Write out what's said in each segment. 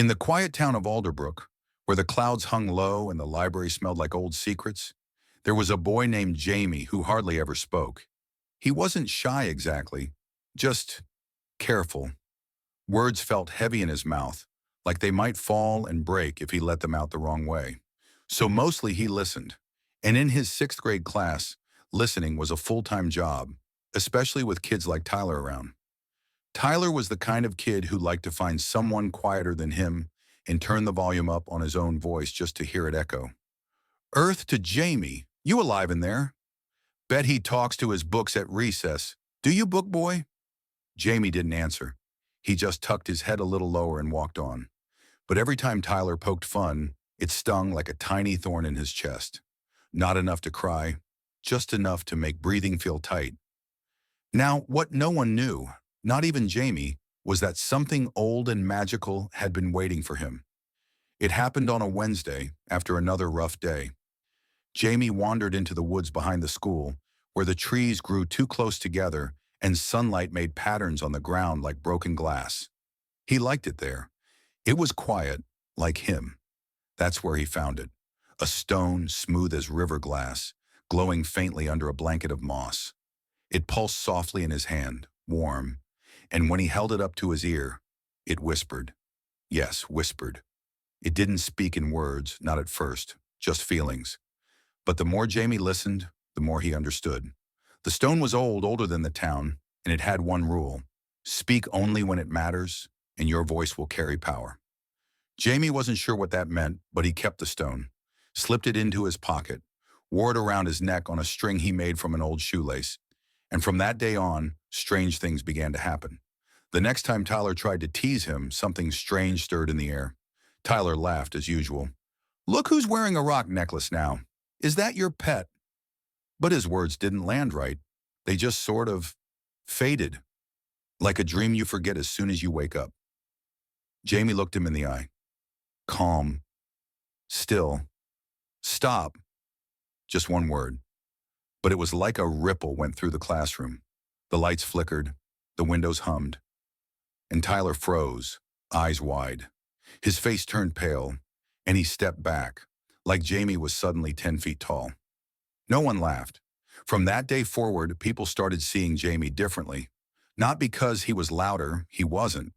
In the quiet town of Alderbrook, where the clouds hung low and the library smelled like old secrets, there was a boy named Jamie who hardly ever spoke. He wasn't shy exactly, just careful. Words felt heavy in his mouth, like they might fall and break if he let them out the wrong way. So mostly he listened. And in his sixth grade class, listening was a full-time job, especially with kids like Tyler around. Tyler was the kind of kid who liked to find someone quieter than him and turn the volume up on his own voice just to hear it echo. Earth to Jamie, you alive in there? Bet he talks to his books at recess. Do you, book boy? Jamie didn't answer. He just tucked his head a little lower and walked on. But every time Tyler poked fun, it stung like a tiny thorn in his chest. Not enough to cry, just enough to make breathing feel tight. Now, what no one knew, not even Jamie, was that something old and magical had been waiting for him. It happened on a Wednesday, after another rough day. Jamie wandered into the woods behind the school, where the trees grew too close together and sunlight made patterns on the ground like broken glass. He liked it there. It was quiet, like him. That's where he found it. A stone smooth as river glass, glowing faintly under a blanket of moss. It pulsed softly in his hand, warm, and when he held it up to his ear, it whispered. Yes, whispered. It didn't speak in words, not at first, just feelings. But the more Jamie listened, the more he understood. The stone was old, older than the town, and it had one rule. Speak only when it matters, and your voice will carry power. Jamie wasn't sure what that meant, but he kept the stone, slipped it into his pocket, wore it around his neck on a string he made from an old shoelace. And from that day on, strange things began to happen. The next time Tyler tried to tease him, something strange stirred in the air. Tyler laughed as usual. Look who's wearing a rock necklace now. Is that your pet? But his words didn't land right. They just sort of faded, like a dream you forget as soon as you wake up. Jamie looked him in the eye. Calm. Still. Stop. Just one word. But it was like a ripple went through the classroom. The lights flickered, the windows hummed, and Tyler froze, eyes wide. His face turned pale, and he stepped back, like Jamie was suddenly 10 feet tall. No one laughed. From that day forward, people started seeing Jamie differently. Not because he was louder, he wasn't,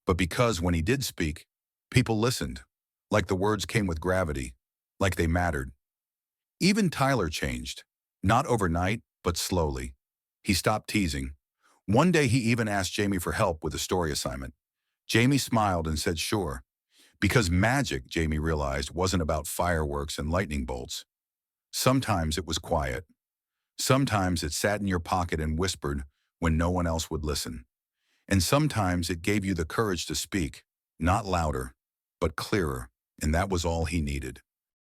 but because when he did speak, people listened, like the words came with gravity, like they mattered. Even Tyler changed. Not overnight, but slowly. He stopped teasing. One day he even asked Jamie for help with a story assignment. Jamie smiled and said sure, because magic, Jamie realized, wasn't about fireworks and lightning bolts. Sometimes it was quiet. Sometimes it sat in your pocket and whispered when no one else would listen. And sometimes it gave you the courage to speak, not louder, but clearer, and that was all he needed.